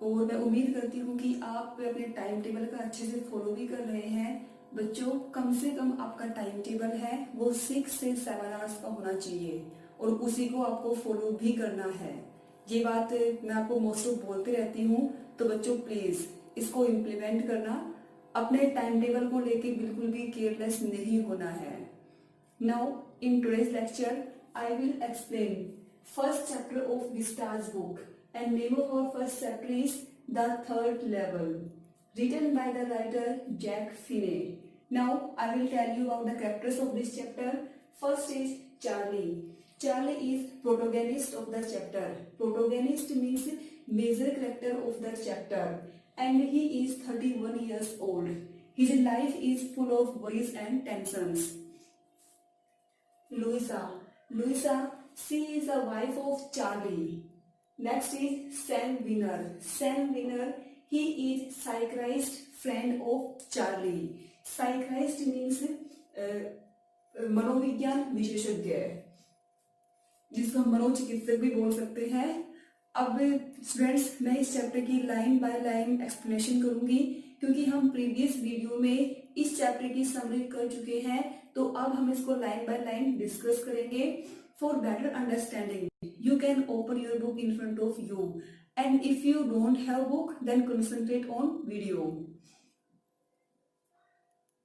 और मैं उम्मीद करती हूँ कि आप अपने टाइम टेबल का अच्छे से फॉलो भी कर रहे हैं। बच्चों, कम से कम आपका टाइम टेबल है वो 6 से 7 आवर्स का होना चाहिए और उसी को आपको फॉलो भी करना है। ये बात मैं आपको मोस्ट ऑफ बोलते रहती हूँ, तो बच्चों प्लीज इसको इम्प्लीमेंट करना। अपने टाइम टेबल को लेके बिल्कुल भी केयरलेस नहीं होना है। Now, in today's lecture, I will explain first chapter of Vista's book, and name of our first chapter is The Third Level, written by the writer Jack Finney. Now, I will tell you about the characters of this chapter. First is Charlie. Charlie is protagonist of the chapter. Protagonist means major character of the chapter, and he is 31 years old. His life is full of worries and tensions. Louisa. Louisa, she is the wife of Charlie. Next is Sam Winner. Sam Winner, he is psychiatrist friend of Charlie. Psychiatrist means मनोविज्ञान विशेषज्ञ, जिसको हम मनोचिकित्सक भी बोल सकते हैं। अब स्टूडेंट्स, मैं इस चैप्टर की लाइन बाय लाइन एक्सप्लेनेशन करूंगी, क्योंकि हम प्रीवियस वीडियो में इस चैप्टर की समरी कर चुके हैं, तो अब हम इसको लाइन बाय लाइन डिस्कस करेंगे। For better understanding you can open your book in front of you, and if you don't have book then concentrate on video.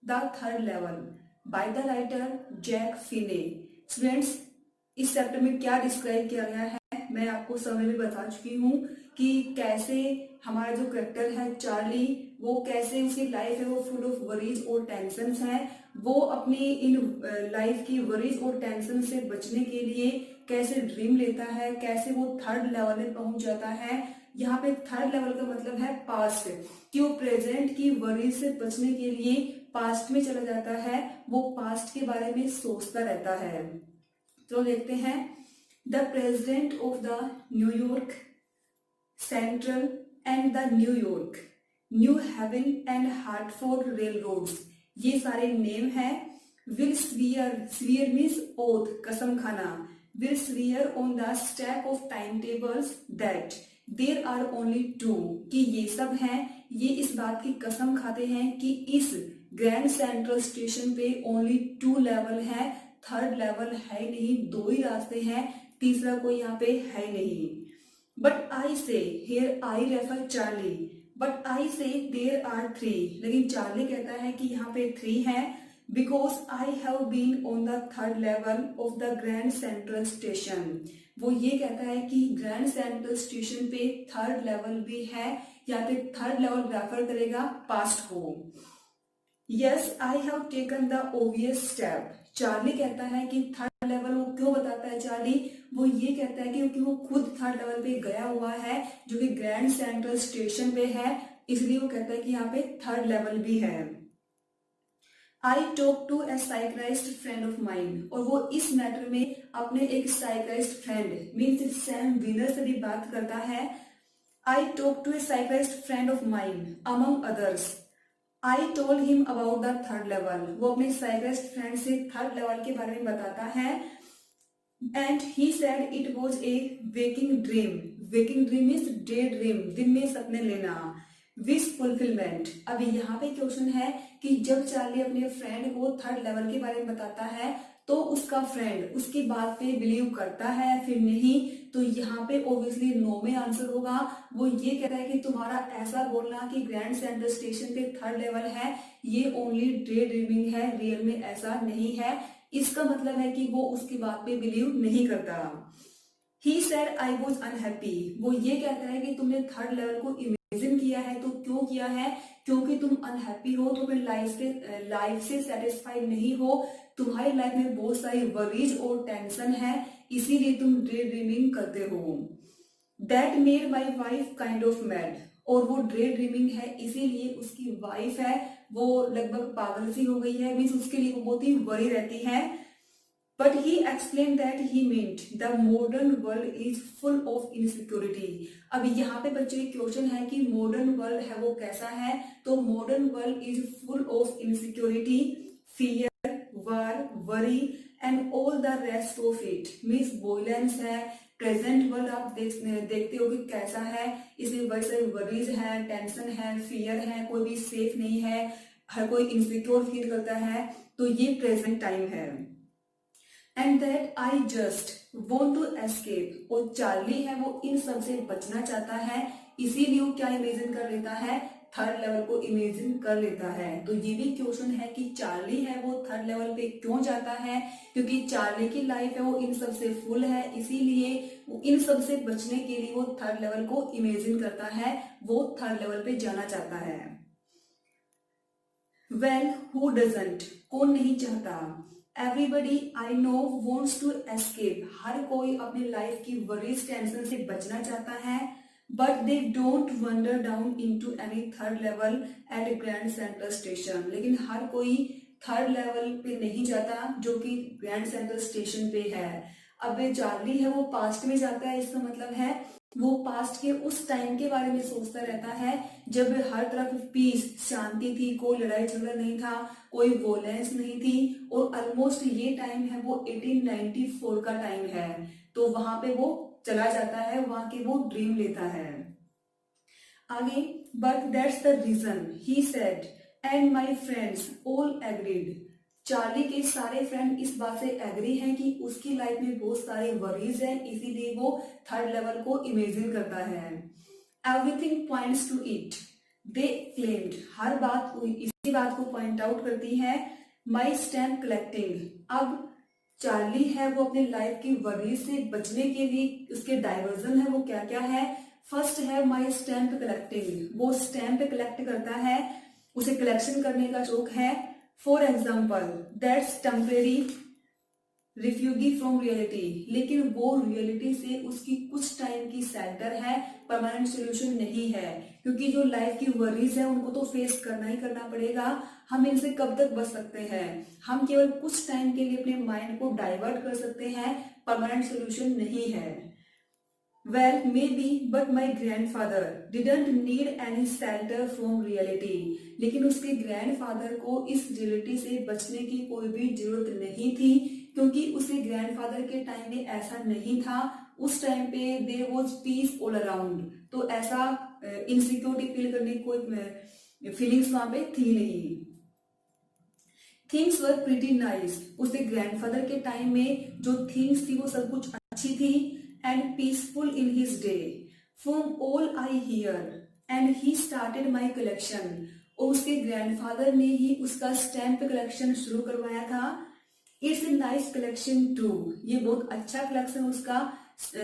The third level by the writer Jack Finney. Students, इस chapter में क्या describe किया गया है मैं आपको summary में बता चुकी हूँ कि कैसे हमारा जो करेक्टर है चार्ली, वो कैसे उसकी लाइफ है वो फुल ऑफ वरीज और टेंशन है। वो अपनी इन लाइफ की वरीज और टेंशन से बचने के लिए कैसे ड्रीम लेता है, कैसे वो थर्ड लेवल में पहुंच जाता है। यहाँ पे थर्ड लेवल का मतलब है पास्ट, कि वो प्रेजेंट की वरीज से बचने के लिए पास्ट में चला जाता है, वो पास्ट के बारे में सोचता रहता है। तो देखते हैं, the president of the New York Central and the New York New Haven and Hartford railroads, ये सारे नेम है। Will swear, swear means oath, कसम खाना। Will swear on the stack of timetables that there are only two, कि ये सब हैं, ये इस बात की कसम खाते हैं कि इस ग्रैंड सेंट्रल स्टेशन पे ओनली 2 लेवल है, थर्ड लेवल है नहीं, 2 ही रास्ते हैं, तीसरा कोई यहाँ पे है नहीं। बट आई से, here I refer Charlie, but I से देर आर 3, लेकिन चार्ली कहता है कि यहाँ पे 3 है। Because I have been on the third level of the Grand Central Station, वो ये कहता है कि ग्रैंड सेंट्रल स्टेशन पे थर्ड लेवल भी है, यहाँ पे थर्ड लेवल रेफर करेगा पास्ट को। Yes I have taken the obvious step, Charlie कहता है कि थर्ड लेवल वो क्यों बताता है चार्ली, वो ये कहता है कि क्योंकि वो खुद थर्ड लेवल पे गया हुआ है जो कि ग्रैंड सेंट्रल स्टेशन पे है, इसलिए वो कहता है कि यहाँ पे थर्ड लेवल भी है। I talk to a psychiatrist friend of mine, और वो इस मैटर में अपने एक psychiatrist friend means Sam Weiner से भी बात करता है। I talk to a psychiatrist friend of mine among others, I told him about the third level, वो अपने साइकियाट्रिस्ट फ्रेंड से थर्ड लेवल के बारे में बताता है। And he said it was a waking dream, waking dream means day dream, दिन में सपने लेना, विश फुलफिलमेंट। अभी यहाँ पे क्वेश्चन है कि जब चार्ली अपने फ्रेंड को थर्ड लेवल के बारे में बताता है तो उसका फ्रेंड उसकी बात पे बिलीव करता है फिर नहीं, तो यहाँ पे ऑब्वियसली नो में आंसर होगा। वो ये कहता है कि तुम्हारा ऐसा बोलना कि ग्रैंड सेंट्रल स्टेशन पे थर्ड लेवल है ये ओनली डे ड्रीमिंग है, रियल में ऐसा नहीं है। इसका मतलब है कि वो उसकी बात पे बिलीव नहीं करता। He said I was unhappy, वो ये कहता है कि तुमने थर्ड लेवल को इमेजिन किया है, तो क्यों किया है, क्योंकि तुम अनहैप्पी हो, तुम लाइफ से सेटिस्फाइड नहीं हो, तुम्हारी लाइफ में बहुत सारी वरीज और टेंशन है, इसीलिए तुम डे ड्रीमिंग करते हो। That made my wife kind of mad, और वो डे ड्रीमिंग है इसीलिए उसकी वाइफ है वो लगभग पागल सी हो गई है, मीन्स उसके लिए वो बहुत ही वरी रहती है। But he explained that he meant the modern world is full of insecurity. अभी यहाँ पे बच्चों एक क्वेश्चन है कि मॉडर्न वर्ल्ड है वो कैसा है, तो modern world is full of insecurity, fear, war, worry and all the rest of it, means violence है, प्रेजेंट वर्ल्ड आप देखते हो कि कैसा है, इसमें बड़े सारे वरीज है, टेंशन है, फियर है, कोई भी सेफ नहीं है, हर कोई इनसिक्योर फील करता है। तो ये प्रेजेंट टाइम है। And that I just want to escape, और चार्ली है वो इन सब से बचना चाहता है, इसीलिए वो क्या इमेजिन कर लेता है, थर्ड लेवल को इमेजिन कर लेता है। तो ये भी क्वेश्चन है कि चार्ली है वो थर्ड लेवल पे क्यों जाता है, क्योंकि चार्ली की लाइफ है वो इन सब से फुल है, इसीलिए वो इन सब से बचने के लिए वो थर्ड लेवल को इमेजिन करता है, वो थर्ड लेवल पे जाना चाहता है। वेल हु डजंट, कौन नहीं चाहता। Everybody I know wants to escape, हर कोई अपनी लाइफ की वरीज टेंशन से बचना चाहता है, but they don't wander down into any third level at Grand Central Station. लेकिन हर कोई थर्ड लेवल पे नहीं जाता जो कि ग्रैंड सेंट्रल स्टेशन पे है। अब चार्ली है वो पास्ट में जाता है, इसका मतलब है वो पास्ट के उस टाइम के बारे में सोचता रहता है जब हर तरफ पीस, शांति थी, कोई लड़ाई झगड़ा नहीं था, कोई वोलेंस नहीं थी, और ऑलमोस्ट ये टाइम है वो 1894 का टाइम है। तो वहां पे वो चला जाता है, वहां के वो ड्रीम लेता है। आगे, but that's the reason he said and my friends all agreed. Charlie के सारे फ्रेंड इस बात से एग्री हैं कि उसकी लाइफ में बहुत सारे वरीज हैं, इसीलिए वो थर्ड लेवल को इमेजिन करता है। Everything points to it, they claimed, हर बात इसी बात को पॉइंट आउट करती है। माई स्टैम्प कलेक्टिंग, अब चार्ली है वो अपनी लाइफ की वरीज से बचने के लिए उसके डाइवर्जन है वो क्या क्या है। फर्स्ट है माई स्टैम्प कलेक्टिंग, वो स्टैम्प कलेक्ट करता है, उसे कलेक्शन करने का शौक है। For example that's temporary refugee from reality, लेकिन वो रियलिटी से उसकी कुछ टाइम की सेंटर है, परमानेंट सोल्यूशन नहीं है, क्योंकि जो लाइफ की वरीज है उनको तो फेस करना ही करना पड़ेगा। हम इनसे कब तक बच सकते हैं, हम केवल कुछ टाइम के लिए अपने माइंड को डाइवर्ट कर सकते हैं, परमानेंट सोल्यूशन नहीं है। Well, maybe, but my grandfather didn't need any shelter from reality. लेकिन उसके ग्रैंडफादर को इस रियलिटी से बचने की कोई भी जरूरत नहीं थी, क्योंकि उसके ग्रैंडफादर के टाइम में ऐसा नहीं था। उस टाइम पे there was peace all around, तो ऐसा इनसिक्योरिटी फील करने की कोई फीलिंग्स वहां पे थी नहीं। थिंग्स वर प्रीटी नाइस, उसके ग्रैंडफादर के टाइम में जो थिंग्स थी वो सब कुछ अच्छी थी। And peaceful in his day. From all I hear, and he started my collection. और उसके ग्रैंडफादर ने ही उसका स्टैम्प कलेक्शन शुरू करवाया था। It's a nice collection too, ये बहुत अच्छा कलेक्शन उसका।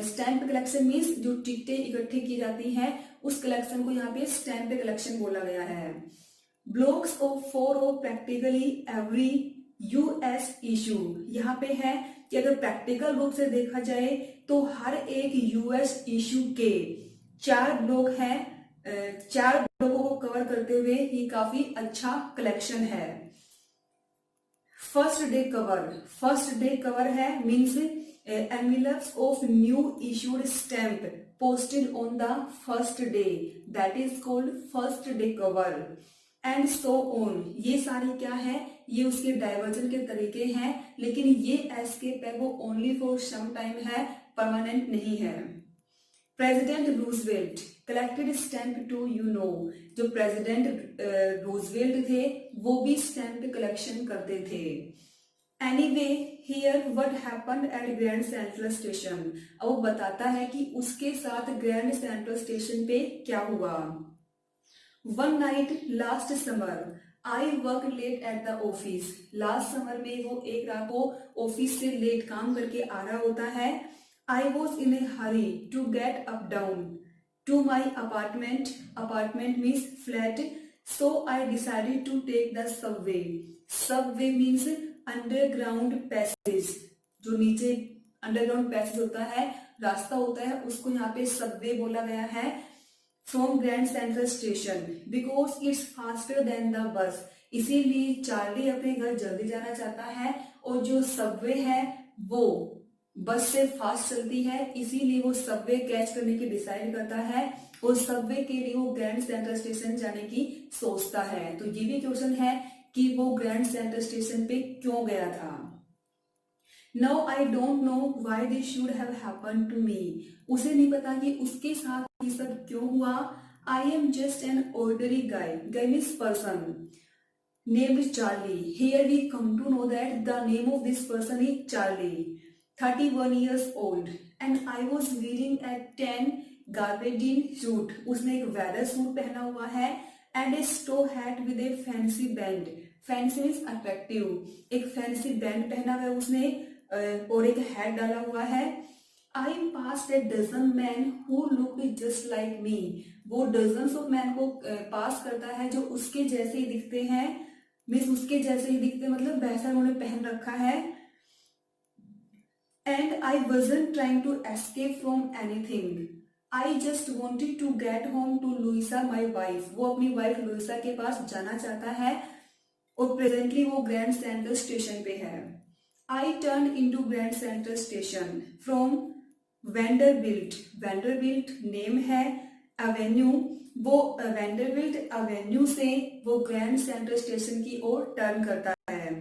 स्टैम्प कलेक्शन मीन्स जो टिकटें इकट्ठी की जाती हैं उस कलेक्शन को यहाँ पे स्टैम्प कलेक्शन बोला गया है। Blocks of for of practically every US issue, यहाँ पे है कि अगर प्रैक्टिकल रूप से देखा जाए तो हर एक यूएस इशू के 4 ब्लॉक हैं, 4 ब्लॉकों को कवर करते हुए ये काफी अच्छा कलेक्शन है। First day cover, first day cover है means envelopes of new issued stamp posted on the first day, that is called first day cover and so on। ये सारी क्या है, ये उसके डाइवर्जन के तरीके हैं, लेकिन ये एस्केप है वो ओनली फॉर सम टाइम है, परमानेंट नहीं है। President Roosevelt collected stamp too, you know, जो प्रेसिडेंट रूजवेल्ट थे वो भी स्टैम्प कलेक्शन करते थे। Anyway here what happened at Grand Central Station, अब वो बताता है कि उसके साथ ग्रैंड सेंट्रल स्टेशन पे क्या हुआ। One night last summer I work late at the office, last summer में वो एक रात को ऑफिस से लेट काम करके आ रहा होता है। I was in a hurry to get up down to my apartment, apartment means flat, so I decided to take the subway, subway means underground passage, जो नीचे अंडरग्राउंड पैसेज होता है, रास्ता होता है, उसको यहाँ पे सबवे बोला गया है। From grand Central station because it's faster than the bus, इसीलिए चार्ली अपने घर जल्दी जाना चाहता है, और जो सबवे है वो बस से फास्ट चलती है, इसीलिए वो सबवे कैच करने की डिसाइड करता है, और सबवे के लिए वो ग्रैंड सेंट्रल स्टेशन जाने की सोचता है। तो ये भी क्वेश्चन है कि वो ग्रैंड सेंट्रल स्टेशन पे क्यों गया था। Now I don't know why this should have happened to me. उसे नहीं पता कि उसके साथ ये सब क्यों हुआ। I am just an ordinary guy, guy means person, named Charlie. Here we come to know that the name of this person is Charlie, 31 years old, and I was wearing a tan gabardine suit. उसने एक weather suit पहना हुआ है and a straw hat with a fancy band. Fancy means attractive. एक fancy band पहना हुआ है उसने और एक हैट डाला हुआ है। I passed a dozen men who looked just like me. वो dozens of men को पास करता है जो उसके जैसे ही दिखते हैं, मीन्स उसके जैसे ही दिखते मतलब वैसा उन्होंने पहन रखा है। And I wasn't trying to escape from anything. I just wanted to get home to Louisa, my wife. वो अपनी वाइफ लुइसा के पास जाना चाहता है और प्रेजेंटली वो ग्रैंड सेंट्रल स्टेशन पे है। I turned into grand Central station from Vanderbilt. Vanderbilt name है एवेन्यू, वो वेंडरबिल्ट एवेन्यू से वो ग्रैंड सेंट्रल स्टेशन की ओर टर्न करता है।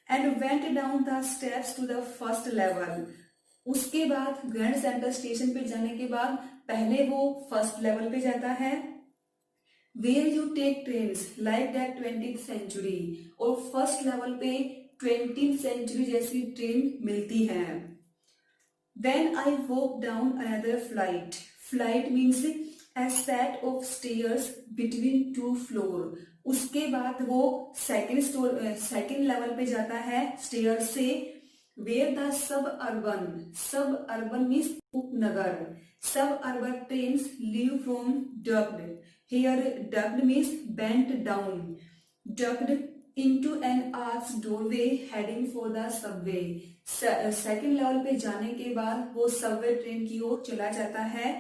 And went down the steps to the first level. उसके बाद ग्रैंड सेंट्रल स्टेशन पे जाने के बाद पहले वो फर्स्ट लेवल पे जाता है। Where you take trains like that 20th century. और फर्स्ट लेवल पे 20th सेंचुरी जैसी ट्रेन मिलती है। Then I walk down another flight. Flight means a set of stairs between two floor। उसके बाद वो सेकेंड लेवल पे जाता है स्टेयर से। Where the suburban means उपनगर, suburban trains leave from ducked. Here ducked means bent down, ducked into an arched doorway heading for the subway। Second level पे जाने के बाद वो सबवे ट्रेन की ओर चला जाता है।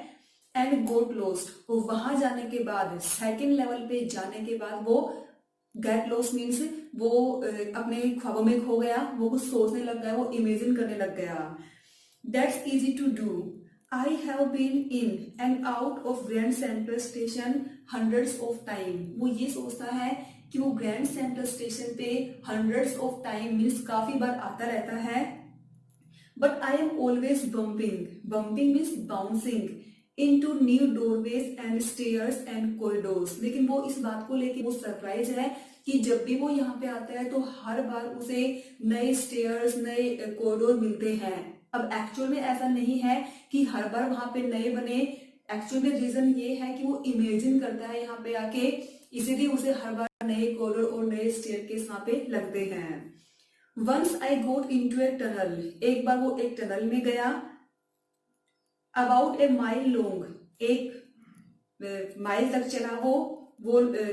एंड गोट लॉस्ट, वो वहां जाने के बाद सेकेंड लेवल पे जाने के बाद वो गेट लॉस्ट मीन्स वो अपने ख्वाबों में खो गया, वो कुछ सोचने लग गया, वो इमेजिन करने लग गया। That's easy to do. I have been in and out of Grand Central Station hundreds of time. वो ये सोचता है कि वो ग्रैंड सेंट्रल स्टेशन पे हंड्रेड्स ऑफ टाइम मीन्स काफी बार आता रहता है। But I am always bumping, bumping means bouncing into new doorways and stairs and corridors। लेकिन वो इस बात को लेके वो सरप्राइज है कि जब भी वो यहाँ पे आता है तो हर बार उसे नए स्टेयर्स, नए कॉरिडोर मिलते हैं। अब एक्चुअल में ऐसा नहीं है कि हर बार वहां पे नए बने, एक्चुअल में रीजन ये है कि वो इमेजिन करता है यहाँ पे आके, इसीलिए उसे हर बार नए कॉरिडोर और नए स्टेयरकेस वहां पे लगते हैं। Once I got into a tunnel, एक बार वो एक टनल में गया। अबाउट ए माइल लॉन्ग, एक माइल तक चला वो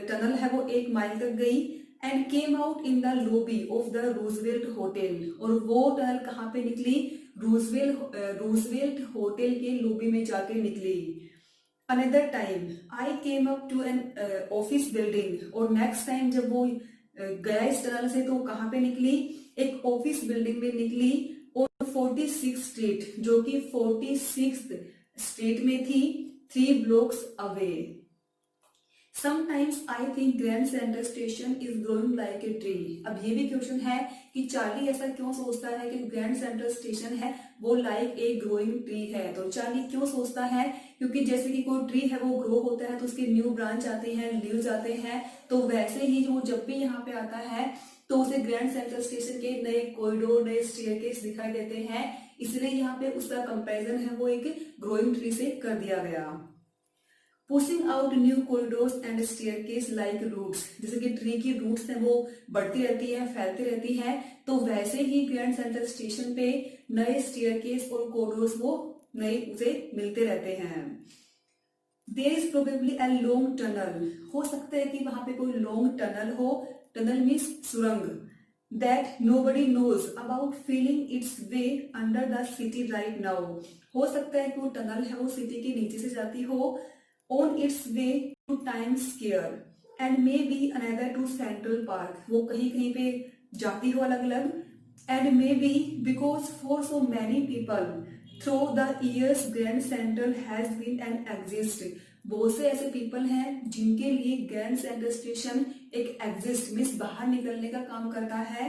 टनल है वो 1 माइल तक गई। And came out in the lobby of the Roosevelt hotel. और वो टनल कहाँ पे निकली? रूजवेल्ट होटल के लॉबी में जाके निकली। Another time I came up to an office building. और नेक्स्ट टाइम जब वो गया इस टनल से तो कहाँ पे निकली? एक ऑफिस बिल्डिंग में निकली और 46th स्ट्रीट, जो कि 46th स्ट्रीट में थी, 3 blocks away. Sometimes I think grand Central station is growing like a tree. अब ये भी क्वेश्चन है कि चार्ली ऐसा क्यों सोचता है कि ग्रैंड सेंट्रल स्टेशन है वो लाइक ए ग्रोइंग ट्री है। तो चार्ली क्यों सोचता है? क्योंकि जैसे कि कोई ट्री है वो ग्रो होता है तो उसके न्यू ब्रांच आते हैं, लीव्स आते हैं, तो वैसे ही जो जब भी यहाँ पे आता है तो उसे ग्रैंड सेंट्रल स्टेशन के नए कॉरिडोर, नए स्टेयरकेस दिखाई देते हैं, इसलिए यहाँ पे उसका कंपैरिजन है वो एक ग्रोइंग ट्री से कर दिया गया। Pushing out new corridors and staircase like roots, जैसे कि ट्री की रूट्स हैं वो बढ़ती रहती है, फैलती रहती है, तो वैसे ही ग्रैंड सेंट्रल स्टेशन पे नए स्टेयरकेस और कॉरिडोर्स वो नए उसे मिलते रहते हैं। There is probably a long tunnel, हो सकता है कि वहां पे कोई लॉन्ग टनल हो। टनल मीन्स सुरंग। That nobody knows about feeling its way under the city right now. हो सकता है कि वो टनल है वो सिटी के नीचे से जाती हो। On its way to Times Square and maybe another to Central Park, वो कहीं कहीं पे जाती हो अलग अलग। And maybe because for so many people through the years Grand Central has been an exist. बहुत से ऐसे पीपल हैं जिनके लिए ग्रैंड सेंट्रल स्टेशन एक एग्जिस्ट मीन्स बाहर निकलने का काम करता है।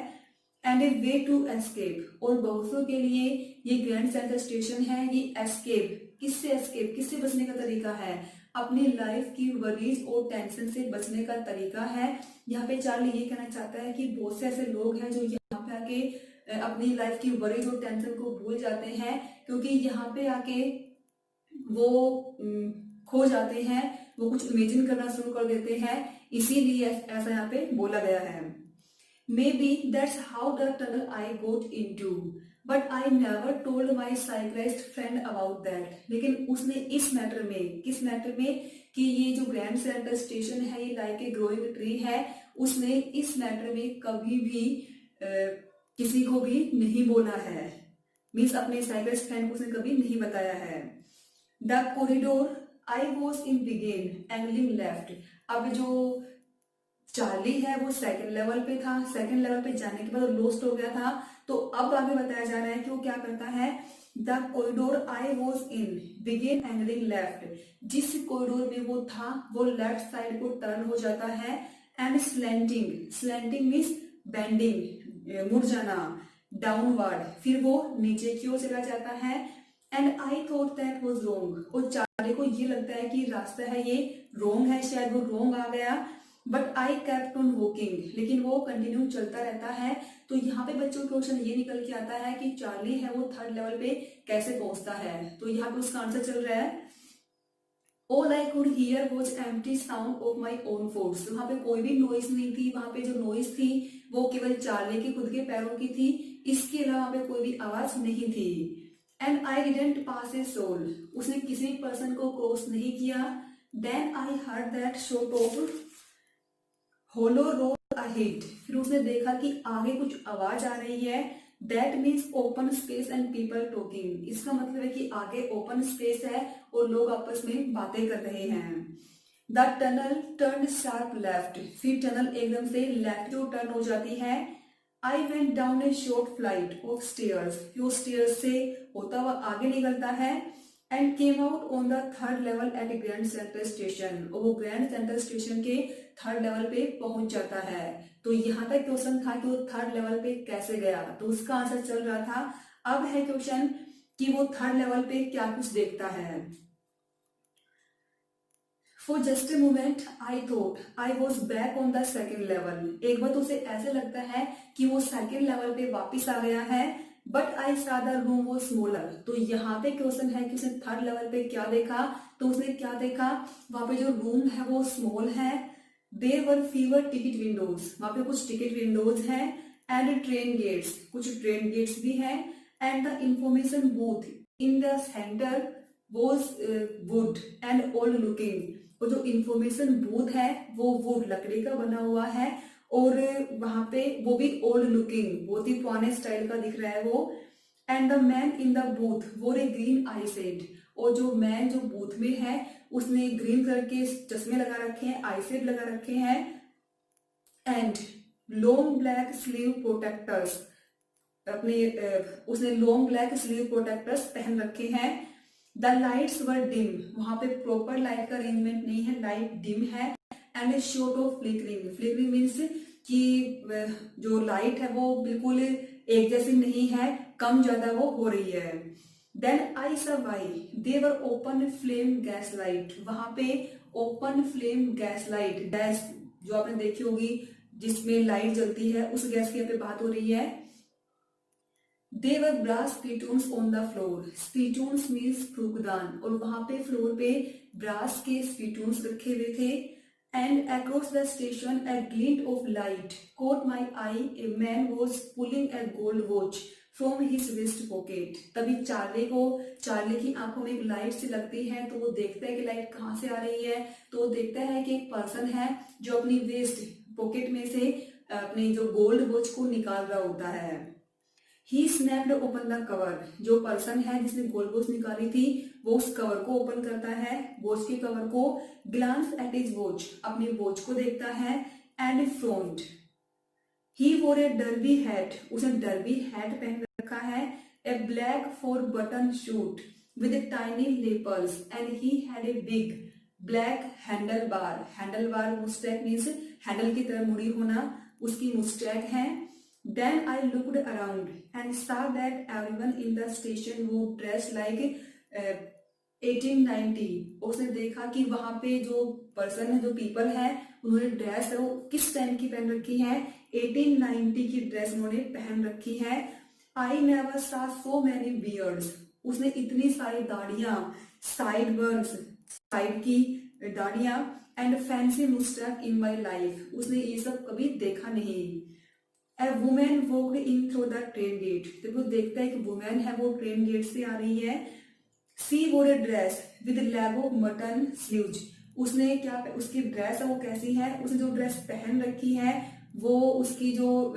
And a way to escape, और बहुतों के लिए ये ग्रैंड सेंट्रल स्टेशन है ये एस्केप, किससे बचने का तरीका है, अपनी लाइफ की वरीज और टेंशन से बचने का तरीका है। यहाँ पे चार्ली ये कहना चाहता है कि बहुत से ऐसे लोग हैं जो यहाँ पे आके अपनी लाइफ की वरीज और टेंशन को भूल जाते हैं, क्योंकि यहाँ पे आके वो खो जाते हैं, वो कुछ इमेजिन करना शुरू कर देते हैं, इसीलिए ऐसा यहाँ पे बोला गया है। Maybe that's how the tunnel I got into, but I never told my cyclist friend about that. लेकिन उसने इस मैटर में, किस मैटर में, कि ये जो ग्रैंड सेंट्रल स्टेशन है ये लाइक ए ग्रोइंग ट्री है, उसने इस मैटर में कभी भी किसी को भी नहीं बोला है, मीन्स अपने साइक्लिस्ट फ्रेंड को उसने कभी नहीं बताया है। The corridor I was in began angling left, अब जो चार्ली है वो सेकंड लेवल पे था, सेकंड लेवल पे जाने के बाद वो लॉस्ट हो गया था, तो अब आगे बताया जा रहा है कि वो क्या करता है। The corridor I was in began angling left, जिस कॉरिडोर में वो था वो लेफ्ट साइड को टर्न हो जाता है, and slanting, slanting means bending, मुड़ जाना, डाउनवर्ड, फिर वो नीचे की ओर चला जाता है। And I thought that was wrong, और चार्ली को ये लगता है कि रास्ता है ये रॉन्ग है, शायद वो रॉन्ग आ गया, but I kept on walking, लेकिन वो कंटिन्यू चलता रहता है। तो यहाँ पे बच्चों क्वेश्चन ये निकल के आता है कि चार्ली है वो थर्ड लेवल पे कैसे पहुंचता है, तो यहाँ पे उसका आंसर चल रहा है all I could hear was empty sound of my own foots, वहां पे कोई भी नॉइस नहीं थी, वहां पे जो नॉइस थी वो केवल चार्ली के खुद के पैरों की थी, इसके अलावा वहां पे कोई भी आवाज नहीं थी। And I didn't pass a soul, उसने किसी पर्सन को क्रॉस नहीं किया। Then I heard that shot of hollow road ahead, फिर उसने देखा कि आगे कुछ आवाज आ रही है। That means open space and people talking, इसका मतलब है कि आगे ओपन स्पेस है और लोग आपस में बातें कर रहे हैं। The tunnel turn sharp left, फिर टनल एकदम से लेफ्ट को टर्न हो जाती है। I went down a short flight of stairs, वो स्टेयर्स से होता हुआ आगे निकलता है। And came out on the third level at Grand Central Station, और वो ग्रैंड सेंट्रल स्टेशन के थर्ड लेवल पे पहुंच जाता है। तो यहाँ तक क्वेश्चन था कि वो थर्ड लेवल पे कैसे गया, तो उसका आंसर चल रहा था। अब है क्वेश्चन कि वो थर्ड लेवल पे क्या कुछ देखता है। For just a moment I thought I was back on the second level, एक बार तो उसे ऐसे लगता है कि वो सेकेंड लेवल पे वापिस आ गया है। बट आई सा द रूम वो स्मॉलर, तो यहाँ पे क्वेश्चन है कि उसने थर्ड लेवल पे क्या देखा, तो उसने क्या देखा, वहां पे जो रूम है वो स्मॉल है। There were fewer ticket windows, वहां पे कुछ टिकट विंडोज हैं। एंड ट्रेन गेट्स, कुछ ट्रेन गेट्स भी हैं। And the information booth in the centre was wood and old looking, वो जो इंफॉर्मेशन बूथ है वो वुड लकड़ी का बना हुआ है, और वहां पे वो भी ओल्ड लुकिंग, बहुत ही पुराने स्टाइल का दिख रहा है वो। And the man in the booth वोर ए ग्रीन आई सेड, और जो मैन जो बूथ में है उसने ग्रीन कलर के चश्मे लगा रखे हैं, आई सेड लगा रखे हैं। And long black sleeve protectors, अपने उसने लॉन्ग ब्लैक स्लीव प्रोटेक्टर्स पहन रखे हैं। द लाइट्स वर डिम, वहां पे प्रॉपर लाइट का अरेंजमेंट नहीं है, लाइट डिम है। And A shot of flickering, flickering means कि जो लाइट है वो बिल्कुल एक जैसी नहीं है, कम ज्यादा वो हो रही है। देन आई सा वाई देवर ओपन फ्लेम गैस लाइट, वहां पे open flame gas light, gas जो आपने देखी होगी जिसमें लाइट जलती है, उस गैस की यहाँ पे बात हो रही है। There were brass spittoons on the floor, spittoons means फूकदान, और वहां पे फ्लोर पे ब्रास के स्पीटून्स रखे हुए थे। And across the station, a glint of light caught my eye. A man was pulling a gold watch from his wrist pocket. तभी चार्ली की आंखों में एक लाइट सी लगती है, तो वो देखता है कि लाइट कहाँ से आ रही है, तो वो देखता है कि एक पर्सन है जो अपनी वेस्ट पॉकेट में से अपनी जो गोल्ड वॉच को निकाल रहा होता है। ही स्नैप्ड ओपन द कवर, जो पर्सन है जिसने गोल्ड वॉच निकाली थी वो उस कवर को ओपन करता है, वॉच के कवर को। ग्लांस एट हिज वॉच, अपनी वॉच को देखता है। And front he wore a derby hat, उसने डर्बी हैट पहन रखा है। A black 4 button suit with tiny lapels and he had a big black handlebar, handlebar mustache means handle की तरह मुड़ी होना, उसकी मुस्टैक है। Then I looked around and saw that everyone in the station was dressed like 1890। उसने देखा कि वहां पे जो पर्सन है, जो पीपल है, उन्होंने ड्रेस है वो किस टाइम की पहन रखी है, 1890 की ड्रेस उन्होंने पहन रखी है। आई नेवर सा सो मैनी बियर्ड्स। उसने इतनी सारी दाढ़ियां, साइड वर्ड्स, साइड की दाढ़ियां and fancy mustache in my life. उसने ये सब कभी देखा नहीं। A women walked in through the train gate. जब वो देखता है कि वुमेन है वो ट्रेन गेट से आ रही है। सी वोर a dress with Lego mutton sleeves. उसने क्या, उसकी ड्रेस है वो कैसी है, उसने जो ड्रेस पहन रखी है वो, उसकी जो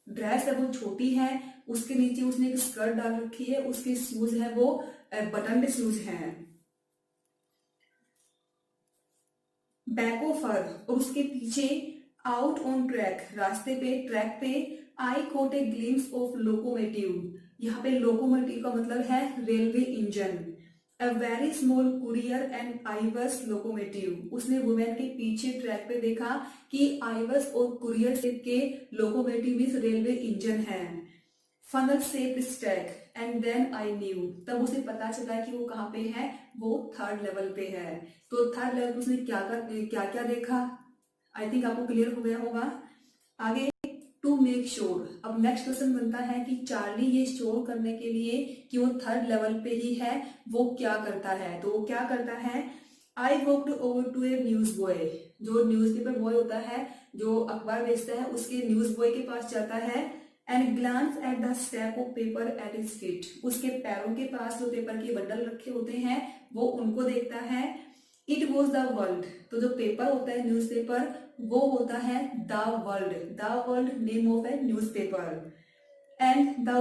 ड्रेस है वो छोटी है, उसके नीचे उसने एक स्कर्ट डाल रखी है, उसके शूज है वो बटन शूज हैं। बैको फर, और उसके पीछे आउट ऑन ट्रैक, रास्ते पे, ट्रैक पे, I caught a glimpse of locomotive. यहाँ पे लोकोमोटिव का मतलब है railway engine. A very small Currier and Ives locomotive. उसने वुमेन के पीछे ट्रैक पे देखा कि आइवर्स और कुरियर के लोकोमोटिव मीन्स रेलवे इंजन है। Funnel shaped stack and then I knew. तब उसे पता चला कि वो कहाँ पे है, वो थर्ड लेवल पे है। तो थर्ड लेवल पे उसने क्या क्या देखा, आई थिंक आपको क्लियर हो गया होगा। आगे टू मेक श्योर। अब नेक्स्ट क्वेश्चन बनता है कि चार्ली ये श्योर करने के लिए कि वो थर्ड लेवल पे ही है, वो क्या करता है। तो वो क्या करता है, I walked over to a newsboy. जो न्यूज़पेपर बॉय होता है, जो अखबार बेचता है, उसके न्यूज बॉय के पास जाता है। And glance at the stack of paper at his feet. उसके पैरों के पास जो पेपर के बंडल रखे होते हैं वो उनको देखता है। It was the World. तो जो पेपर होता है न्यूज़पेपर, वो होता है the World. The World name of a newspaper. And the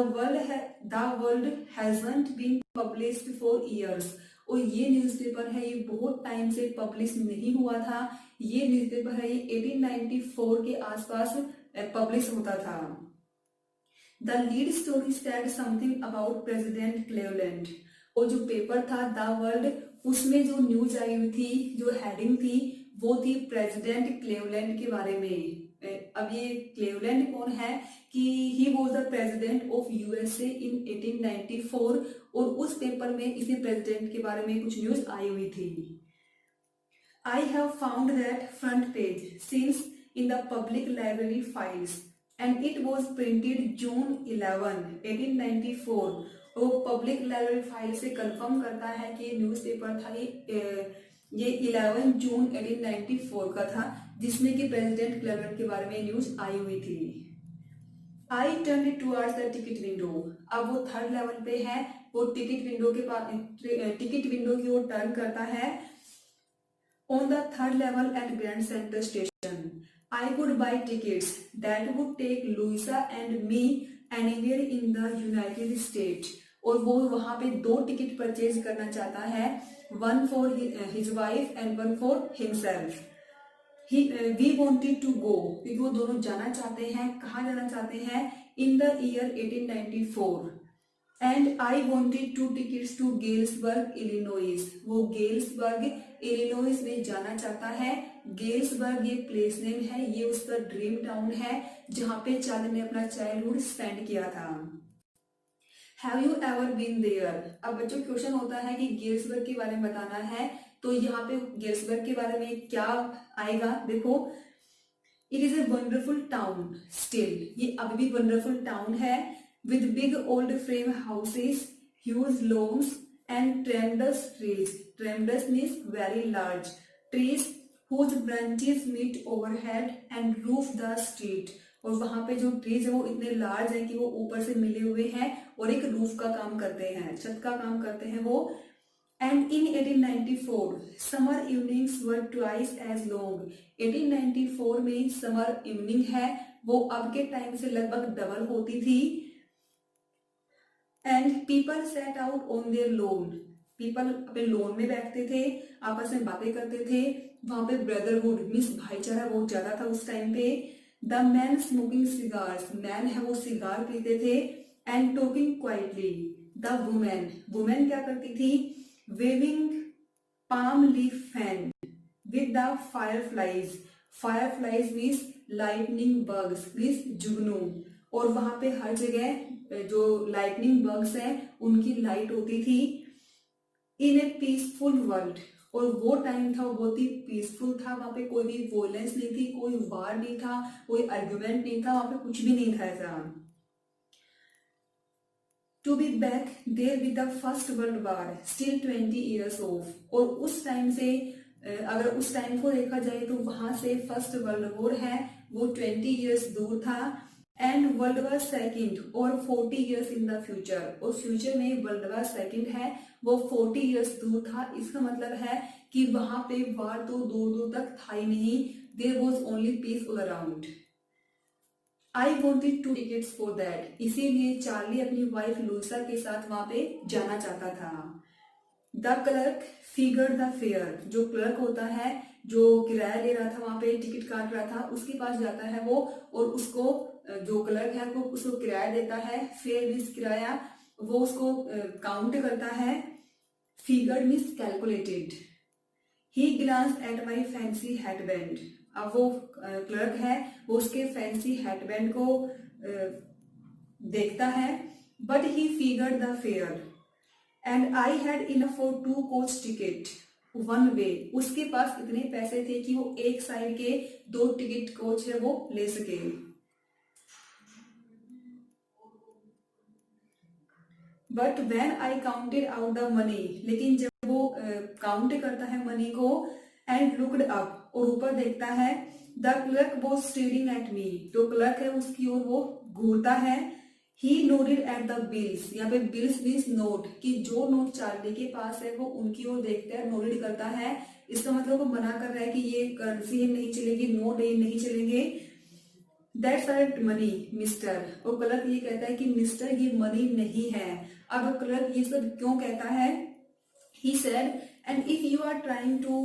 World hasn't been published for years. और ये न्यूज़पेपर है, ये बहुत टाइम से पब्लिश नहीं हुआ था। ये न्यूज़पेपर है, ये 1894 के आसपास पब्लिश होता था। The lead story said something about president Cleveland. और जो पेपर था द वर्ल्ड, उसमें जो न्यूज आई हुई थी, जो हेडिंग थी, वो थी प्रेसिडेंट क्लेवलैंड के बारे में। अब ये क्लेवलैंड कौन है, कि he was the president of USA in 1894। और उस पेपर में इसी प्रेसिडेंट के बारे में कुछ न्यूज आई हुई थी। I have found that front page since in the public library files and it was printed June 11, 1894। वो पब्लिक लाइब्रेरी फाइल से कंफर्म करता है कि न्यूज़पेपर था ये 11 जून 1894 का था, जिसमें कि प्रेसिडेंट क्लेवेलैंड के बारे में न्यूज आई हुई थी। I turn towards the ticket window. अब वो थर्ड लेवल पे है, वो टिकट विंडो के पास, टिकट विंडो की ओर टर्न करता है। On the third level at Grand Central Station, I could buy tickets that would take Louisa and me anywhere in the United States। और वो वहां पे 2 टिकट परचेज करना चाहता है, one for his wife and one for himself। We wanted to go, क्योंकि वो दोनों जाना चाहते हैं। कहाँ जाना चाहते हैं, in the year 1894। And I wanted 2 tickets to Galesburg Illinois. वो गेल्सबर्ग इलिनोइस में जाना चाहता है। गेल्सबर्ग ये प्लेस नेम है, ये उसका ड्रीम टाउन है जहाँ पे चार्ली ने अपना चाइल्डहुड स्पेंड किया था। Have you ever been there. अब बच्चों क्वेश्चन होता है कि गेल्सबर्ग के बारे में बताना है, तो यहाँ पे गेल्सबर्ग के बारे में क्या आएगा, देखो। It is a wonderful town still. ये अब भी वंडरफुल टाउन है, with big old frame houses, huge lawns and tremendous trees. Tremendous means very large trees whose branches meet overhead and roof the street। और वहां पे जो trees है वो इतने लार्ज हैं कि वो ऊपर से मिले हुए हैं और एक रूफ का काम करते हैं, छत का काम करते हैं वो। And in 1894 summer evenings were twice as long. 1894 में समर इवनिंग है, वो अब के टाइम से लगभग डबल होती थी। And people set out on their loan. People अपने लोन में बैठते थे, आपस में बातें करते थे। वहां पे ब्रदरहुड मीन्स भाईचारा बहुत ज्यादा था उस टाइम पे। The man smoking cigars, man है वो सिगार पीते थे। And talking quietly. The women, women क्या करती थी, waving palm leaf fan with the fireflies. Fireflies means lightning bugs means जुगनू, और वहां पे हर जगह जो लाइटनिंग बग्स हैं उनकी लाइट होती थी। इन ए पीसफुल वर्ल्ड, और वो टाइम था वो बहुत ही पीसफुल था, वहां पे कोई भी वोलेंस नहीं थी, कोई वार नहीं था, कोई आर्ग्यूमेंट नहीं था, वहां पे कुछ भी नहीं था ऐसा। To be back there with the first world war still 20 years off, और उस टाइम से अगर उस टाइम को देखा जाए तो वहां से फर्स्ट वर्ल्ड वॉर है वो 20 ईयर्स दूर था, एंड वर्ल्ड वार सेकंड और 40 ईयर्स इन द फ्यूचर, और फ्यूचर में वर्ल्ड वार सेकंड है वो 40 ईयर्स दूर था। इसका मतलब है कि वहां पे वार तो दूर दूर तक था ही नहीं, there was only peace all around. I wanted 2 tickets for that, इसीलिए चार्ली अपनी वाइफ लूसा के साथ वहां पे जाना चाहता था। The clerk figure the fare, जो क्लर्क होता है जो किराया ले रहा था वहां पे टिकट काट रहा था उसके पास जाता है वो, और उसको जो क्लर्क है वो उसको किराया देता है। फेयर मीन्स किराया, वो उसको काउंट करता है। Figure means calculated. He glance at my fancy headband, अब वो क्लर्क है वो उसके फैंसी हेडबैंड को देखता है। But he figure the fair and I had enough for 2 coach ticket one way, उसके पास इतने पैसे थे कि वो एक साइड के 2 टिकट कोच है वो ले सके। But when I counted out the money, लेकिन जब वो काउंट करता है मनी को, एंड लुक्ड अप, और ऊपर देखता है, the clerk was staring at me, तो क्लर्क है उसकी ओर वो घूरता है। He noted at the bills, यहाँ पे बिल्स मीन्स नोट, कि जो नोट चार्ली के पास है वो उनकी ओर देखता है, नोटेड करता है। इसका मतलब वो मना कर रहा है कि ये करेंसी नहीं चलेगी, नोट नहीं चलेंगे। दैट्स आर मनी मिस्टर, और क्लर्क ये कहता है कि मिस्टर ये मनी नहीं है। अब क्लर्क ये सब क्यों कहता है? He said and if you are trying to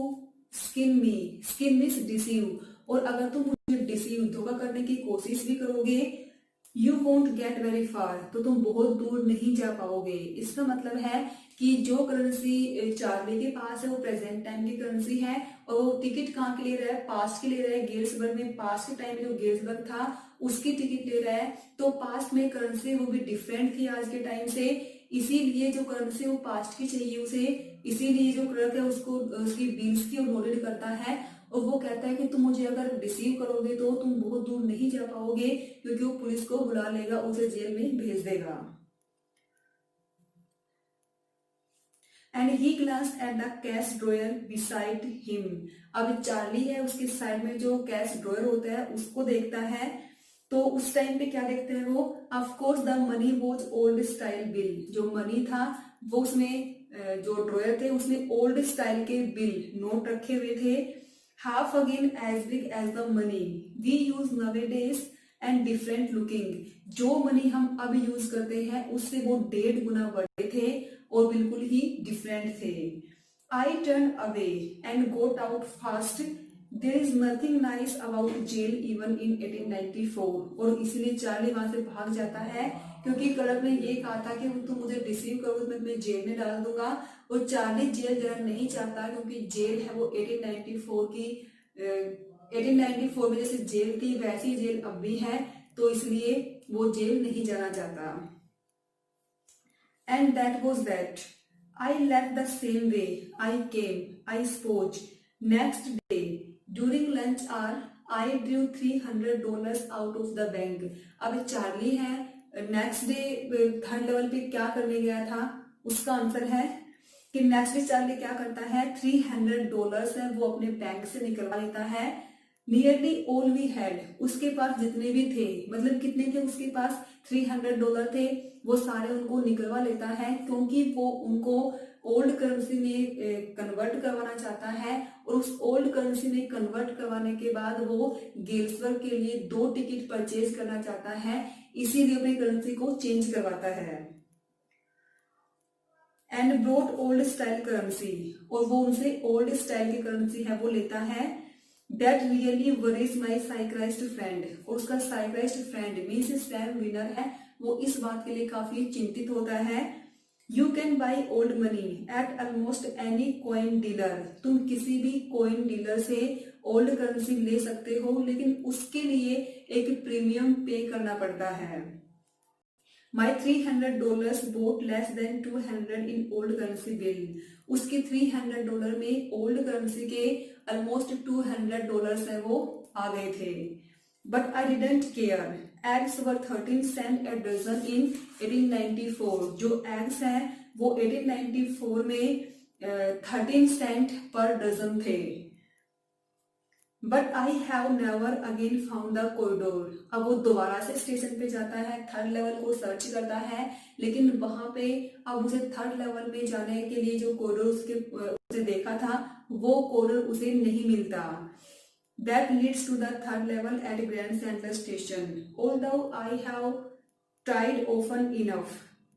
skin me, skin means deceive, और अगर तुम मुझे डिसीव धोखा करने की कोशिश भी करोगे, you won't get very far, तो तुम बहुत दूर नहीं जा पाओगे। इसका मतलब है कि जो करेंसी चार्ली के पास है वो प्रेजेंट टाइम की करेंसी है, और वो टिकट कहाँ के ले रहा है? पास्ट के ले रहा है। गेल्सबर्ग में पास्ट के टाइम में जो गेल्सबर्ग था उसकी टिकट ले रहा है, तो पास्ट में करेंसी वो भी डिफरेंट थी आज के टाइम से, इसीलिए जो करेंसी वो पास्ट की चाहिए उसे, इसीलिए जो क्लर्क है उसको उसकी बिल्स की और नोटेड करता है, और वो कहता है कि तुम मुझे अगर रिसीव करोगे तो तुम बहुत दूर नहीं जा पाओगे, क्योंकि वो पुलिस को बुला लेगा, उसे जेल में भेज देगा। And he glance at the cash drawer beside him, अब चार्ली है उसके साइड में जो कैश ड्रॉयर होता है उसको देखता है, तो उस टाइम पे क्या देखते हैं वो? Of course the money was old style bill, जो मनी था वो उसमें जो ड्रॉयर थे उसमें ओल्ड स्टाइल के बिल नोट रखे हुए थे। Half again as big as the money we use nowadays and different looking, जो मनी हम अब यूज करते हैं उससे वो 1.5 गुना बड़े थे और बिल्कुल ही डिफरेंट थे। I turn away and got out fast, there is nothing nice about jail even in 1894, और इसलिए चार्ली वहां से भाग जाता है क्योंकि क्लर्क ने ये कहा था कि तुम मुझे रिसीव करो तो मैं तुम्हें जेल में डाल दूंगा, और चार्ली जेल जाना नहीं चाहता क्योंकि जेल है वो 1894 की 1894 में जैसे जेल थी वैसी जेल अब भी है, तो इसलिए वो जेल नहीं जाना चाहता। And that was that I left the same way I came I suppose. Next day during lunch hour I drew $300 out of the bank. अब चार्ली है नेक्स्ट डे थर्ड लेवल पे क्या करने गया था, उसका आंसर है कि नेक्स्ट डे चार्ली क्या करता है, $300 है वो अपने बैंक से निकलवा लेता है। नियरली ऑल वी हैड, उसके पास जितने भी थे, मतलब कितने थे उसके पास? $300 थे, वो सारे उनको निकलवा लेता है क्योंकि वो उनको ओल्ड करेंसी में कन्वर्ट करवाना चाहता है, और उस ओल्ड करेंसी में कन्वर्ट करवाने के बाद वो गेल्सबर्ग के लिए 2 टिकट परचेज करना चाहता है, इसीलिए अपनी करेंसी को चेंज करवाता है। And brought old style currency, और वो उनसे ओल्ड स्टाइल की करेंसी है वो लेता है। That really worries my psychiatrist friend, और उसका psychiatrist friend means Sam Weiner है, वो इस बात के लिए काफी चिंतित होता है। You can buy old money at almost any coin dealer. तुम किसी भी कॉइन डीलर से ओल्ड करेंसी ले सकते हो, लेकिन उसके लिए एक प्रीमियम पे करना पड़ता है। माई $300 boat less than 200 in old currency bill. उसके $300 में ओल्ड करेंसी के ऑलमोस्ट $200 है वो आ गए थे। But I didn't care, eggs were 13 cent a dozen in 1894। जो एग्स हैं वो 1894 में 13 सेंट पर डजन थे। But I have never again found the corridor. अब वो दोबारा से स्टेशन पे जाता है, थर्ड लेवल को सर्च करता है, लेकिन वहां पे अब उसे थर्ड लेवल में जाने के लिए जो कॉरिडोर उसे देखा था वो कॉरिडोर उसे नहीं मिलता। That leads to the third level at Grand Central Station. Although I have tried often enough.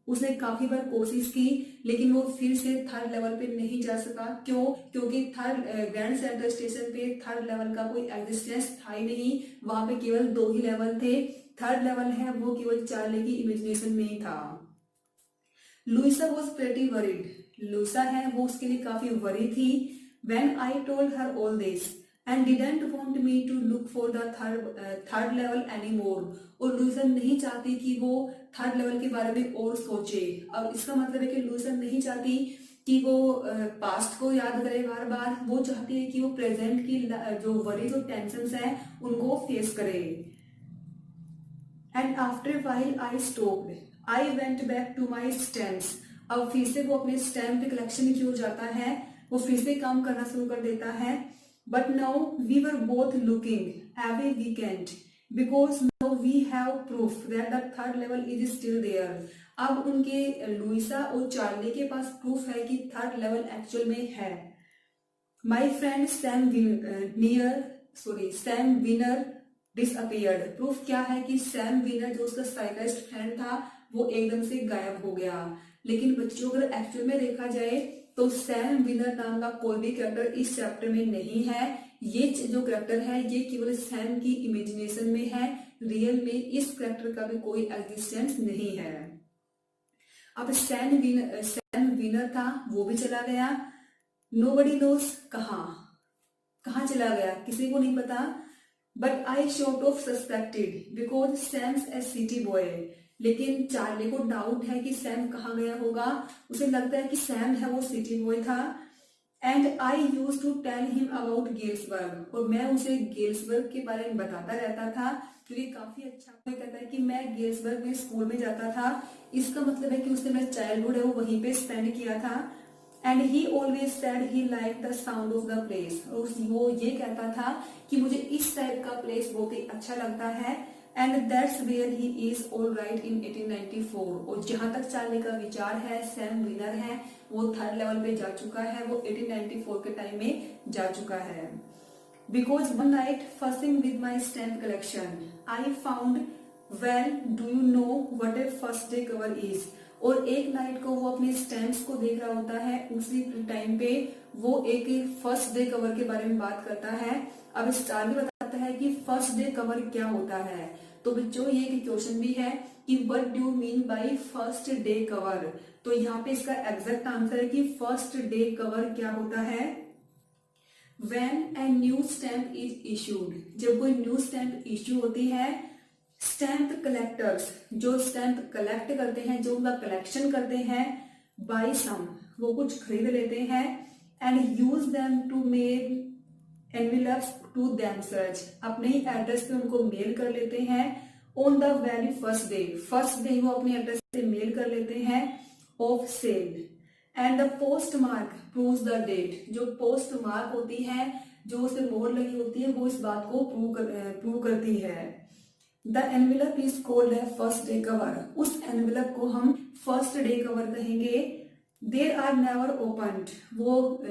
उसने काफी बार कोशिश की, लेकिन वो फिर से थर्ड लेवल पे नहीं जा सका। क्यों? क्योंकि थर्ड ग्रैंड सेंट्रल स्टेशन पे थर्ड लेवल का कोई एग्जिस्टेंस था ही नहीं। वहां पे केवल 2 ही लेवल थे। थर्ड लेवल है वो केवल चार्ली की इमेजिनेशन में ही था। Louisa was pretty worried. Louisa है वो उसके लिए काफी वरी थी। When I told her all this and didn't want me to look for the third level anymore. और लुइसा नहीं चाहती कि वो थर्ड लेवल के बारे में और सोचे। अब इसका मतलब है कि लुइसा नहीं चाहती कि वो पास्ट को याद करे बार बार। वो चाहती है कि वो प्रेजेंट की जो वरी जो टेंशन्स हैं उनको फेस करे। And after while I stopped, I went back to my stamps. अब फिर से वो अपने स्टैम्प कलेक्शन की ओर जाता है, वो फिर से काम करना शुरू कर देता है। But now we were both looking every weekend because now we have proof that the third level is still there. अब उनके लुइसा और चार्ली के पास प्रूफ है कि थर्ड लेवल एक्चुअल में है। My friend Sam winner disappeared. Proof क्या है कि सैम विनर जो उसका साइकियाट्रिस्ट फ्रेंड था वो एकदम से गायब हो गया। लेकिन बच्चों अगर एक्चुअल में देखा जाए तो सैम विनर नाम का कोई भी कैरेक्टर इस चैप्टर में नहीं है। ये जो कैरेक्टर है ये केवल सैम की इमेजिनेशन में है। रियल में इस कैरेक्टर का भी कोई एग्जिस्टेंस नहीं है। अब सैम विनर था वो भी चला गया। नोबडी नोस कहाँ चला गया किसी को नहीं पता। But I sort of suspected because Sam's a city boy. लेकिन चार्ली को डाउट है कि सैम कहाँ गया होगा। उसे लगता है कि सैम है वो सिटी बॉय था। And I use to tell him about Galesburg. और मैं उसे गेल्सबर्ग के बारे में बताता रहता था क्योंकि काफी अच्छा वो कहता है कि मैं गेल्सबर्ग में स्कूल में जाता था। इसका मतलब है कि उसने मेरा चाइल्डहुड है वो वहीं पे स्पेंड किया था। And he always said he like the sound of the place. और वो ये कहता था कि मुझे इस टाइप का प्लेस बहुत ही अच्छा लगता है। And that's where he is all right in 1894। और जहां तक चार्ली का विचार है सैम विनर है वो थर्ड लेवल पे जा चुका है, वो 1894 के टाइम में जा चुका है। Because one night fussing with my stamp collection I found well do you know what a first day cover is. और एक नाइट को वो अपने स्टैम्प्स को देख रहा होता है, उसी टाइम पे वो एक फर्स्ट डे कवर के बारे में बात करता है। अब चार्ली बताता है कि फर्स्ट डे कवर क्या होता है। तो बच्चों ये एक क्वेश्चन भी है कि what do you mean by first day cover. तो यहाँ पे इसका एग्जैक्ट आंसर है कि फर्स्ट डे कवर क्या होता है। When a new stamp is issued, जब कोई न्यू स्टैम्प इश्यू होती है। स्टैम्प कलेक्टर्स जो स्टैम्प कलेक्ट करते हैं, जो उनका कलेक्शन करते हैं, बाय सम वो कुछ खरीद लेते हैं। And use them to mail envelopes to themselves, अपने ही एड्रेस पे उनको मेल कर लेते हैं। On the very first day वो अपने एड्रेस पे मेल कर लेते हैं of sale. And the post mark proves the date, जो पोस्ट मार्क होती है जो उसे मोहर लगी होती है वो इस बात को प्रूव करती है। द एनवेलप इज कॉल्ड है फर्स्ट डे कवर, उस एनवेलप को हम फर्स्ट डे कवर कहेंगे। देर आर नेवर ओपन्ड, वो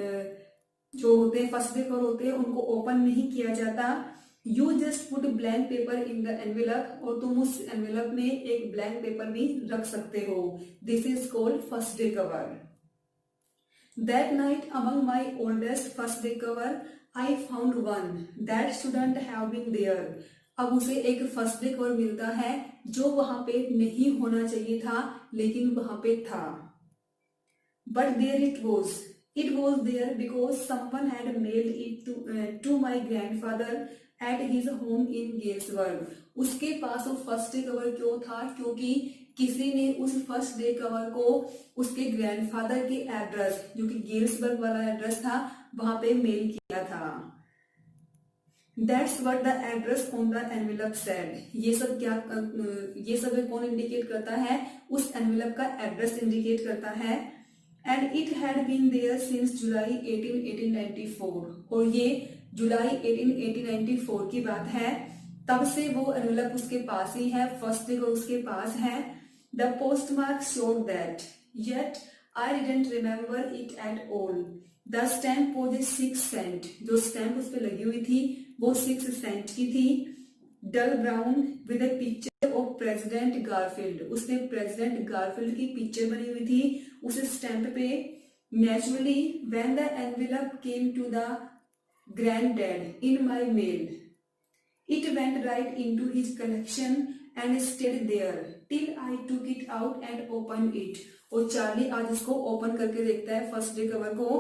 जो होते हैं फर्स्ट डे कवर होते हैं उनको ओपन नहीं किया जाता। You just put blank paper in the envelope, और तुम उस एनवेलप में एक ब्लैंक पेपर भी रख सकते हो। This is called first day cover. That night among my oldest first day cover I found one that shouldn't have been there. अब उसे एक फर्स्ट डे कवर मिलता है जो वहां पे नहीं होना चाहिए था लेकिन वहां पे था। but there it was. It was there because someone had mailed it to my grandfather at his home in Galesburg. उसके पास वो फर्स्ट डे कवर क्यों था? क्योंकि किसी ने उस फर्स्ट डे कवर को उसके ग्रैंडफादर के एड्रेस, जो कि गेल्सबर्ग वाला एड्रेस था, वहां पे मेल किया था. That's what the address on the envelope said. ये सब कौन इंडिकेट करता है? उस एनवेलप का एड्रेस इंडिकेट करता है. And it had been there since July 18, 1894. और ये जुलाई 18, 1894 की बात है. तब से वो एनवेलप उसके पास ही है, फर्स्ट डे को उसके पास है. The postmark showed that, yet I didn't remember it at all. The stamp was 6 cent. जो स्टैम्प उस पर लगी हुई थी वो 6 सेंट की थी. Dull brown with a picture of President Garfield. उसने प्रेसिडेंट गारफील्ड की पिक्चर बनी हुई थी उस स्टैम्प पे. Naturally, when the envelope came to the granddad in my mail, it went right into his collection and stayed there till I took it out and opened it. और Charlie आज इसको open करके देखता है first day cover को.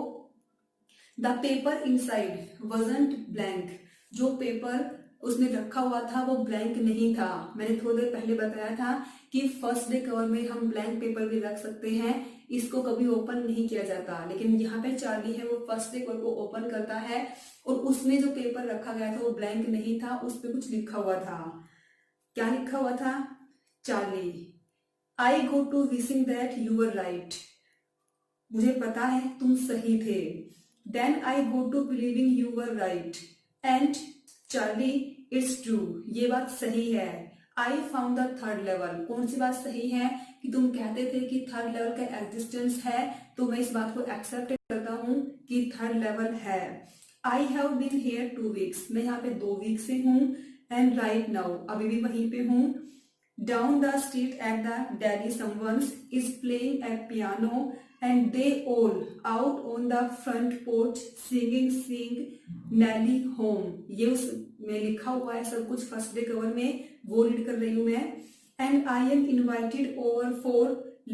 The paper inside wasn't blank. जो paper उसने रखा हुआ था वो ब्लैंक नहीं था. मैंने थोड़ी देर पहले बताया था कि फर्स्ट डे कवर में हम ब्लैंक पेपर भी रख सकते हैं, इसको कभी ओपन नहीं किया जाता. लेकिन यहाँ पे चार्ली है वो फर्स्ट डे कवर को ओपन करता है और उसमें जो पेपर रखा गया था वो ब्लैंक नहीं था, उस पर कुछ लिखा हुआ था. क्या लिखा हुआ था? Charlie, I go to wishing that you were right. मुझे पता है तुम सही थे. Then I go to believing you were right. And Charlie, it's true. ये बात सही है. I found the third level. कौन सी बात सही है? कि तुम कहते थे कि थर्ड लेवल का एग्जिस्टेंस है, तो मैं इस बात को एक्सेप्ट करता हूं कि थर्ड लेवल है. I have been here 2 weeks. मैं यहाँ पे 2 वीक से हूँ. एंड राइट नाउ, अभी भी वहीं पे हूँ. Down the street at the daddy someone's is playing a piano and they all out on the front porch singing sing Nelly home. ये उस में लिखा हुआ है सब कुछ फर्स्ट डे कवर में, वो रीड कर रही हूँ मैं. And I am invited over for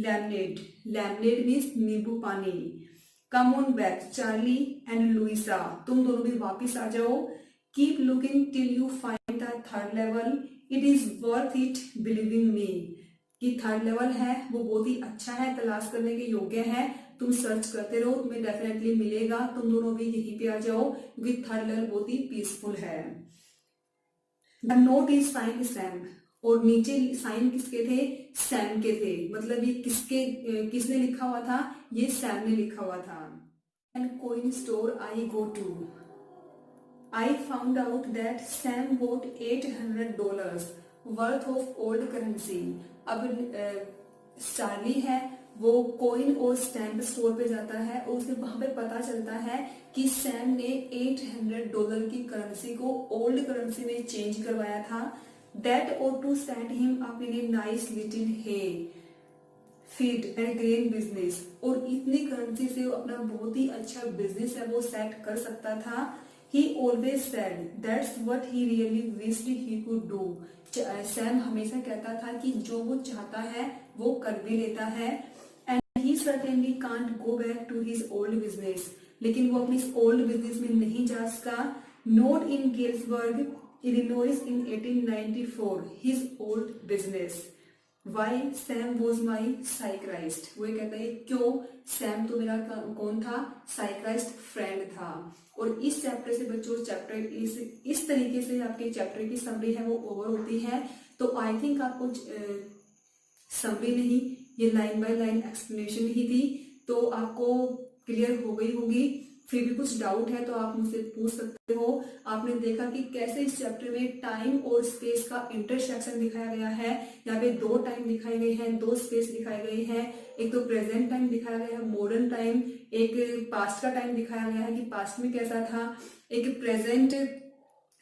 lemonade. Lemonade means नींबू पानी. Come on back, Charlie and Louisa. तुम दोनों भी वापिस आ जाओ. Keep looking till you find the third level. It is worth it, believing me. कि थर्ड लेवल है वो बहुत ही अच्छा है, तलाश करने के योग्य है. तुम सर्च करते रहो, तुम्हें डेफिनेटली मिलेगा. तुम दोनों भी यहीं पे आ जाओ क्योंकि थर्ड लेवल बहुत ही पीसफुल है. The note is sine Sam. और नीचे साइन किसके थे? सैम के थे. मतलब ये किसने लिखा हुआ था? ये सैम ने लिखा हुआ था. And coin store I go to. I found out that Sam bought $800 worth of old currency. अब चार्ली है वो कोइन और स्टैम्प स्टोर पे जाता है और उसे वहां पे पता चलता है कि सैम ने $800 की करेंसी को ओल्ड करेंसी में चेंज करवाया था. That ought to set him up in a nice little hay feed and grain business. और इतनी करेंसी से वो अपना बहुत ही अच्छा बिजनेस है वो सेट कर सकता था. He always said that's what he really wished he could do. Sam हमेशा कहता था कि जो वो चाहता है वो कर भी लेता है. And he certainly can't go back to his old business. लेकिन वो अपनी ओल्ड बिजनेस में नहीं जा सका. Not in Galesburg, Illinois in 1894. His old business. Why Sam was my psychiatrist. वो कहता है क्यों सैम तो मेरा कौन था? साइकियाट्रिस्ट फ्रेंड था. और इस चैप्टर से बच्चों चैप्टर इस तरीके से आपके चैप्टर की समरी है वो ओवर होती है. तो आई थिंक आपको समरी नहीं, ये लाइन बाय लाइन एक्सप्लेनेशन ही थी, तो आपको क्लियर हो गई होगी. फिर भी कुछ डाउट है तो आप मुझसे पूछ सकते हो. आपने देखा कि कैसे इस चैप्टर में टाइम और स्पेस का इंटरसेक्शन दिखाया गया है. यहाँ पे 2 टाइम दिखाए गए हैं, 2 स्पेस दिखाए गए हैं. एक तो प्रेजेंट टाइम दिखाया गया है, मॉडर्न टाइम. एक पास्ट का टाइम दिखाया गया है कि पास्ट में कैसा था. एक प्रेजेंट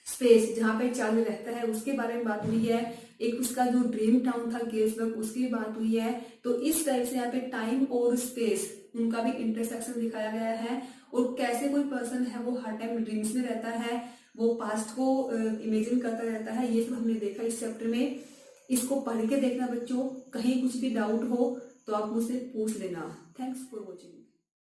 स्पेस जहाँ पे चार्ली रहता है उसके बारे में बात हुई है. एक उसका जो ड्रीम टाउन था गेल्सबर्ग उसकी भी बात हुई है. तो इस टाइप से यहाँ पे टाइम और स्पेस उनका भी इंटरसेक्शन दिखाया गया है. और कैसे कोई पर्सन है वो हर टाइम ड्रीम्स में रहता है, वो पास्ट को इमेजिन करता रहता है. ये सब हमने देखा इस चैप्टर में. इसको पढ़ के देखना बच्चों. कहीं कुछ भी डाउट हो तो आप मुझसे पूछ लेना. Thanks for watching.